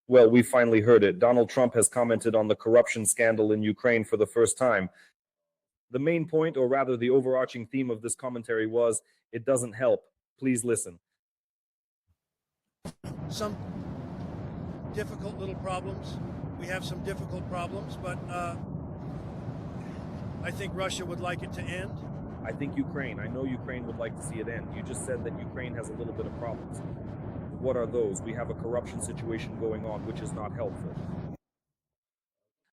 Well, we finally heard it. Donald Trump has commented on the corruption scandal in Ukraine for the first time. The main point, or rather the overarching theme of this commentary was, it doesn't help. Please listen. Some difficult little problems. We have some difficult problems, but I think Russia would like it to end. I know Ukraine would like to see it end. You just said that Ukraine has a little bit of problems. What are those? We have a corruption situation going on, which is not helpful.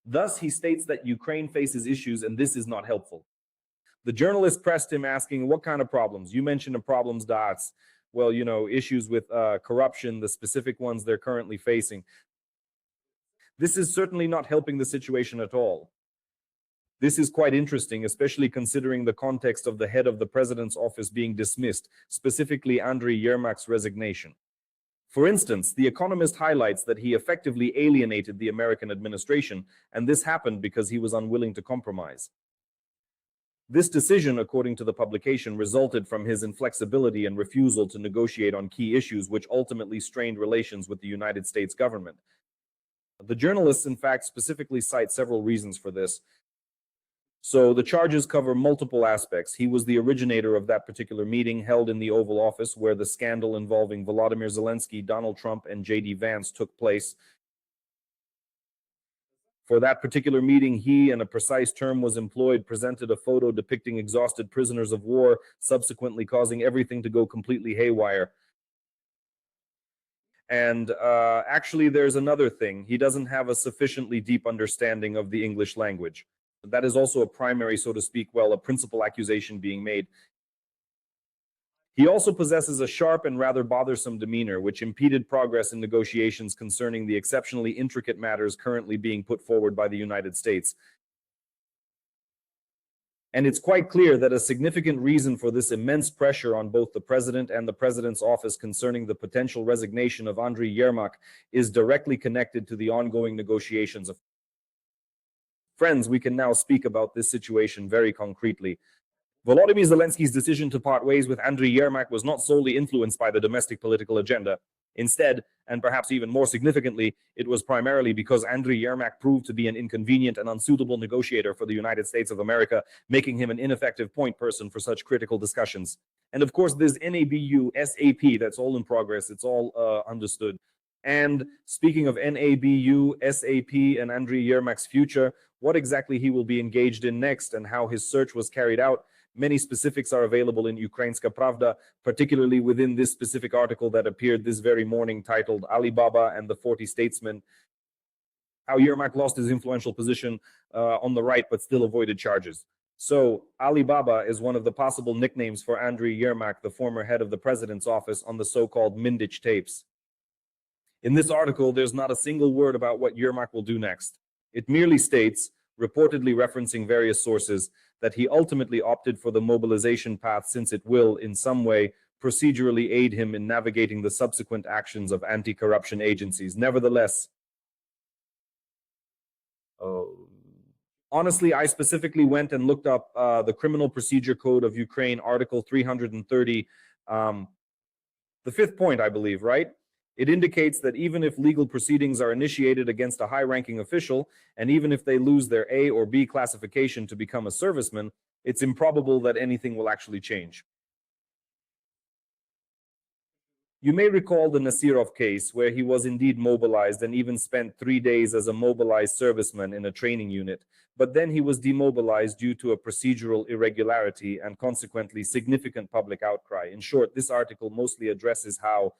Thus, he states that Ukraine faces issues, and this is not helpful. The journalist pressed him, asking, what kind of problems? You mentioned the problems, dots. Well, issues with corruption, the specific ones they're currently facing. This is certainly not helping the situation at all. This is quite interesting, especially considering the context of the head of the president's office being dismissed, specifically Andriy Yermak's resignation. For instance, The Economist highlights that he effectively alienated the American administration, and this happened because he was unwilling to compromise. This decision, according to the publication, resulted from his inflexibility and refusal to negotiate on key issues, which ultimately strained relations with the United States government. The journalists, in fact, specifically cite several reasons for this. So the charges cover multiple aspects. He was the originator of that particular meeting held in the Oval Office where the scandal involving Volodymyr Zelenskyy, Donald Trump, and J.D. Vance took place. For that particular meeting, he, and a precise term was employed, presented a photo depicting exhausted prisoners of war, subsequently causing everything to go completely haywire. And actually, there's another thing. He doesn't have a sufficiently deep understanding of the English language. That is also a primary, so to speak, a principal accusation being made. He also possesses a sharp and rather bothersome demeanor, which impeded progress in negotiations concerning the exceptionally intricate matters currently being put forward by the United States. And it's quite clear that a significant reason for this immense pressure on both the president and the president's office concerning the potential resignation of Andriy Yermak is directly connected to the ongoing negotiations of. Friends, we can now speak about this situation very concretely. Volodymyr Zelensky's decision to part ways with Andriy Yermak was not solely influenced by the domestic political agenda. Instead, and perhaps even more significantly, it was primarily because Andriy Yermak proved to be an inconvenient and unsuitable negotiator for the United States of America, making him an ineffective point person for such critical discussions. And of course, there's NABU, SAP, that's all in progress, it's all understood. And speaking of NABU, SAP, and Andriy Yermak's future, what exactly he will be engaged in next and how his search was carried out, many specifics are available in Ukrainska Pravda, particularly within this specific article that appeared this very morning titled Alibaba and the 40 Statesmen, how Yermak lost his influential position on the right but still avoided charges. So Alibaba is one of the possible nicknames for Andriy Yermak, the former head of the president's office, on the so-called Mindich tapes. In this article, there's not a single word about what Yermak will do next. It merely states, reportedly referencing various sources, that he ultimately opted for the mobilization path since it will, in some way, procedurally aid him in navigating the subsequent actions of anti-corruption agencies. Nevertheless, honestly, I specifically went and looked up the Criminal Procedure Code of Ukraine, Article 330, the fifth point, I believe, right? It indicates that even if legal proceedings are initiated against a high-ranking official, and even if they lose their A or B classification to become a serviceman, it's improbable that anything will actually change. You may recall the Nasirov case, where he was indeed mobilized and even spent 3 days as a mobilized serviceman in a training unit, but then he was demobilized due to a procedural irregularity and consequently significant public outcry. In short, this article mostly addresses how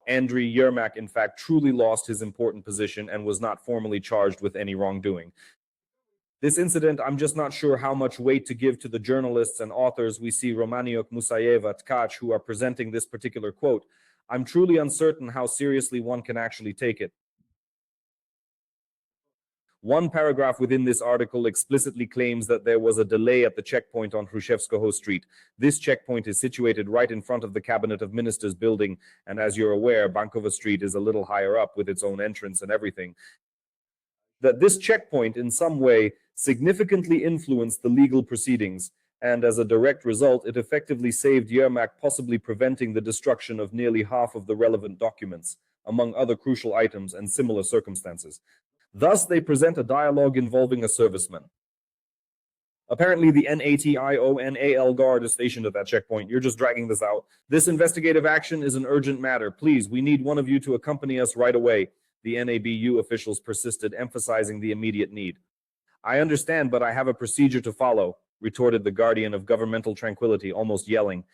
Andriy Yermak, in fact, truly lost his important position and was not formally charged with any wrongdoing. This incident, I'm just not sure how much weight to give to the journalists and authors we see Romaniuk, Musayeva, Tkach, who are presenting this particular quote. I'm truly uncertain how seriously one can actually take it. One paragraph within this article explicitly claims that there was a delay at the checkpoint on Hrushevskoho Street. This checkpoint is situated right in front of the Cabinet of Ministers building, and as you're aware, Bankova Street is a little higher up with its own entrance and everything. That this checkpoint in some way significantly influenced the legal proceedings, And as a direct result, it effectively saved Yermak, possibly preventing the destruction of nearly half of the relevant documents, among other crucial items and similar circumstances. Thus, they present a dialogue involving a serviceman. Apparently, the NATIONAL guard is stationed at that checkpoint. You're just dragging this out. This investigative action is an urgent matter. Please, we need one of you to accompany us right away. The NABU officials persisted, emphasizing the immediate need. I understand, but I have a procedure to follow, retorted the guardian of governmental tranquility, almost yelling.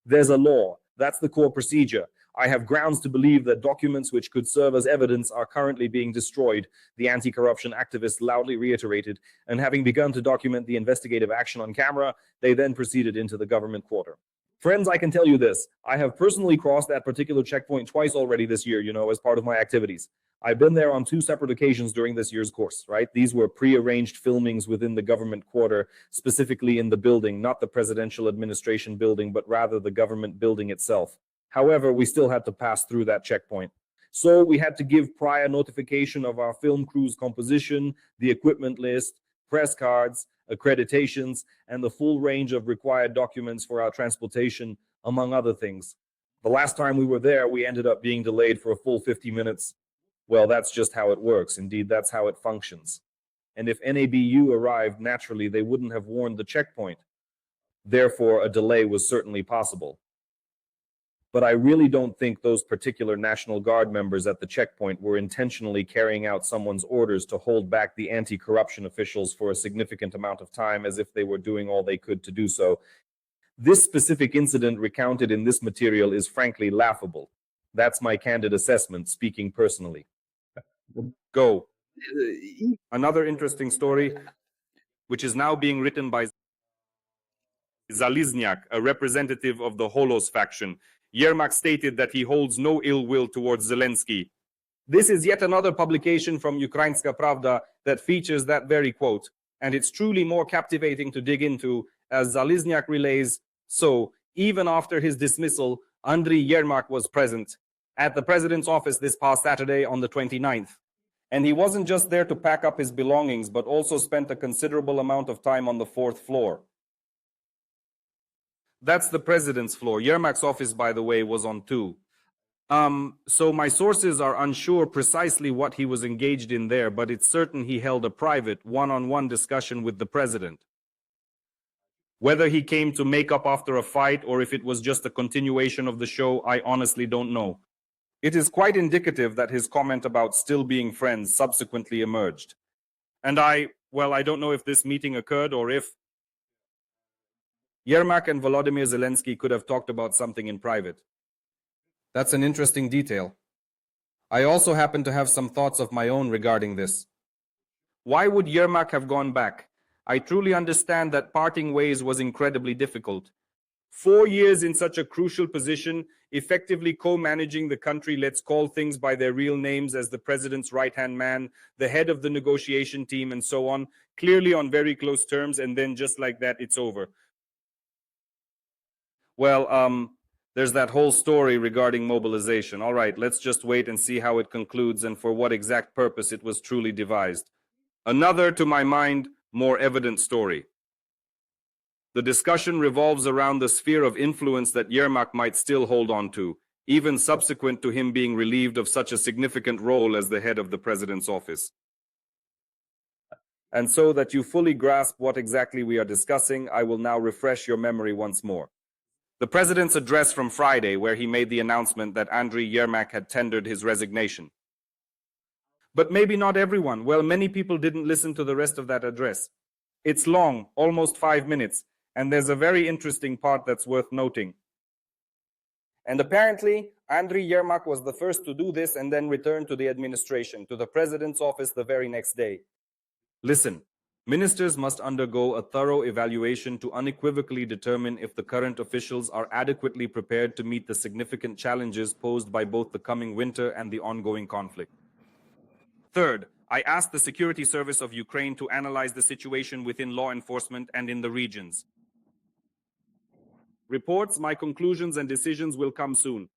There's a law. That's the core procedure. I have grounds to believe that documents which could serve as evidence are currently being destroyed, the anti-corruption activists loudly reiterated, and having begun to document the investigative action on camera, they then proceeded into the government quarter. Friends, I can tell you this. I have personally crossed that particular checkpoint twice already this year, as part of my activities. I've been there on 2 separate occasions during this year's course, right? These were pre-arranged filmings within the government quarter, specifically in the building, not the presidential administration building, but rather the government building itself. However, we still had to pass through that checkpoint. So we had to give prior notification of our film crew's composition, the equipment list, press cards, accreditations, and the full range of required documents for our transportation, among other things. The last time we were there, we ended up being delayed for a full 50 minutes. Well, that's just how it works. Indeed, that's how it functions. And if NABU arrived, naturally, they wouldn't have warned the checkpoint. Therefore, a delay was certainly possible. But I really don't think those particular National Guard members at the checkpoint were intentionally carrying out someone's orders to hold back the anti-corruption officials for a significant amount of time, as if they were doing all they could to do so. This specific incident recounted in this material is frankly laughable. That's my candid assessment, speaking personally. Go. Another interesting story, which is now being written by Zelenskyy, a representative of the Holos faction. Yermak stated that he holds no ill will towards Zelenskyy. This is yet another publication from Ukrainska Pravda that features that very quote, and it's truly more captivating to dig into, as Zelenskyy relays. So, even after his dismissal, Andriy Yermak was present at the president's office this past Saturday on the 29th. And he wasn't just there to pack up his belongings, but also spent a considerable amount of time on the 4th floor. That's the president's floor. Yermak's office, by the way, was on 2. So my sources are unsure precisely what he was engaged in there, but it's certain he held a private, one-on-one discussion with the president. Whether he came to make up after a fight or if it was just a continuation of the show, I honestly don't know. It is quite indicative that his comment about still being friends subsequently emerged. And I don't know if this meeting occurred or if Yermak and Volodymyr Zelenskyy could have talked about something in private. That's an interesting detail. I also happen to have some thoughts of my own regarding this. Why would Yermak have gone back? I truly understand that parting ways was incredibly difficult. 4 years in such a crucial position, effectively co-managing the country, let's call things by their real names, as the president's right-hand man, the head of the negotiation team, and so on, clearly on very close terms, and then just like that, it's over. Well, there's that whole story regarding mobilization. All right, let's just wait and see how it concludes and for what exact purpose it was truly devised. Another, to my mind, more evident story. The discussion revolves around the sphere of influence that Yermak might still hold on to, even subsequent to him being relieved of such a significant role as the head of the president's office. And so that you fully grasp what exactly we are discussing, I will now refresh your memory once more. The president's address from Friday, where he made the announcement that Andriy Yermak had tendered his resignation. But maybe not everyone. Well, many people didn't listen to the rest of that address. It's long, almost 5 minutes, and there's a very interesting part that's worth noting. And apparently, Andriy Yermak was the first to do this and then return to the administration, to the president's office the very next day. Listen. Ministers must undergo a thorough evaluation to unequivocally determine if the current officials are adequately prepared to meet the significant challenges posed by both the coming winter and the ongoing conflict. Third, I asked the Security Service of Ukraine to analyze the situation within law enforcement and in the regions. Reports, my conclusions and decisions will come soon.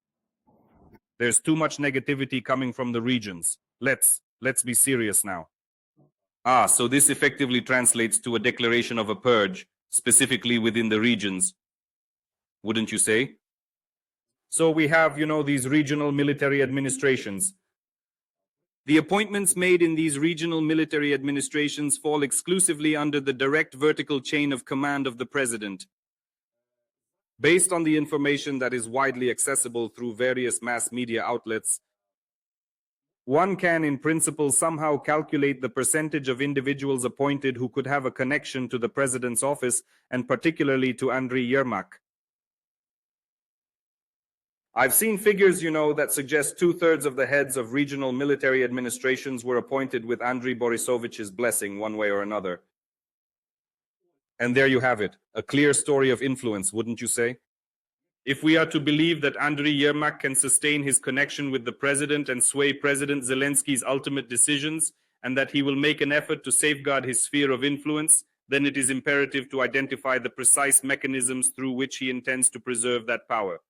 There's too much negativity coming from the regions. Let's be serious now. So this effectively translates to a declaration of a purge, specifically within the regions, wouldn't you say? So we have, these regional military administrations. The appointments made in these regional military administrations fall exclusively under the direct vertical chain of command of the president. Based on the information that is widely accessible through various mass media outlets, one can, in principle, somehow calculate the percentage of individuals appointed who could have a connection to the president's office, and particularly to Andriy Yermak. I've seen figures, that suggest 2/3 of the heads of regional military administrations were appointed with Andriy Borisovich's blessing one way or another. And there you have it, a clear story of influence, wouldn't you say? If we are to believe that Andriy Yermak can sustain his connection with the president and sway President Zelensky's ultimate decisions, and that he will make an effort to safeguard his sphere of influence, then it is imperative to identify the precise mechanisms through which he intends to preserve that power.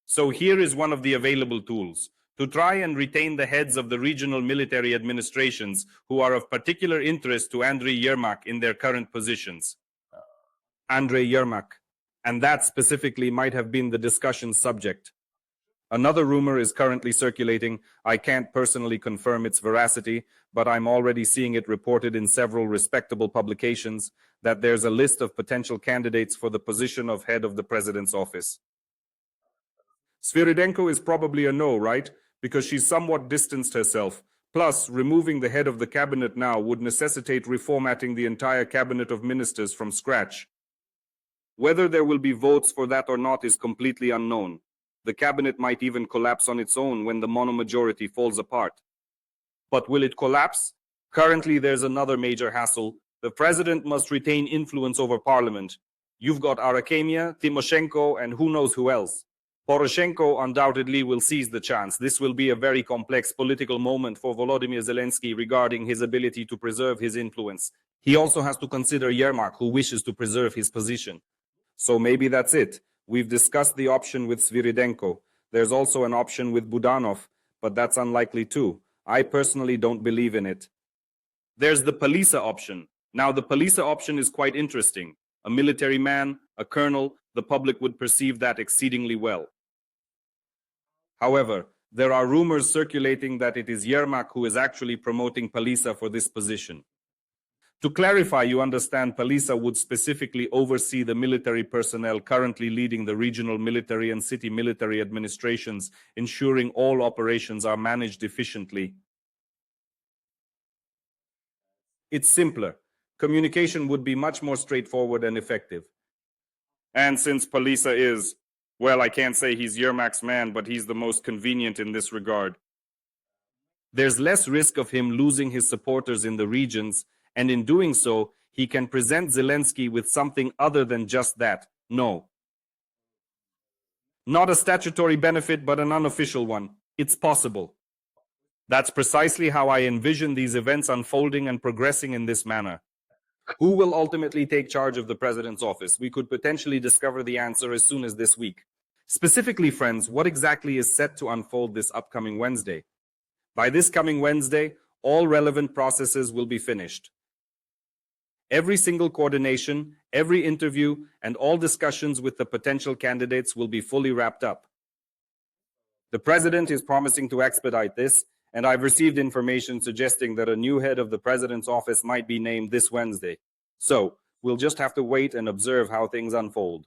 So here is one of the available tools to try and retain the heads of the regional military administrations who are of particular interest to Andriy Yermak in their current positions. Andriy Yermak, and that specifically might have been the discussion subject. Another rumor is currently circulating. I can't personally confirm its veracity, but I'm already seeing it reported in several respectable publications that there's a list of potential candidates for the position of head of the president's office. Svyridenko is probably a no, right? Because she's somewhat distanced herself. Plus, removing the head of the cabinet now would necessitate reformatting the entire cabinet of ministers from scratch. Whether there will be votes for that or not is completely unknown. The cabinet might even collapse on its own when the monomajority falls apart. But will it collapse? Currently, there's another major hassle. The president must retain influence over parliament. You've got Arakemia, Timoshenko, and who knows who else. Poroshenko undoubtedly will seize the chance. This will be a very complex political moment for Volodymyr Zelensky regarding his ability to preserve his influence. He also has to consider Yermak, who wishes to preserve his position. So maybe that's it. We've discussed the option with Svyridenko. There's also an option with Budanov, but that's unlikely too. I personally don't believe in it. There's the Palisa option. Now, the Palisa option is quite interesting. A military man, a colonel, the public would perceive that exceedingly well. However, there are rumors circulating that it is Yermak who is actually promoting Palisa for this position. To clarify, you understand, Palisa would specifically oversee the military personnel currently leading the regional military and city military administrations, ensuring all operations are managed efficiently. It's simpler. Communication would be much more straightforward and effective. And since Palisa is, well, I can't say he's Yermak's man, but he's the most convenient in this regard. There's less risk of him losing his supporters in the regions, and in doing so, he can present Zelensky with something other than just that. No. Not a statutory benefit, but an unofficial one. It's possible. That's precisely how I envision these events unfolding and progressing in this manner. Who will ultimately take charge of the president's office? We could potentially discover the answer as soon as this week. Specifically, friends, what exactly is set to unfold this upcoming Wednesday? By this coming Wednesday, all relevant processes will be finished. Every single coordination, every interview, and all discussions with the potential candidates will be fully wrapped up. The president is promising to expedite this, and I've received information suggesting that a new head of the president's office might be named this Wednesday. So, we'll just have to wait and observe how things unfold.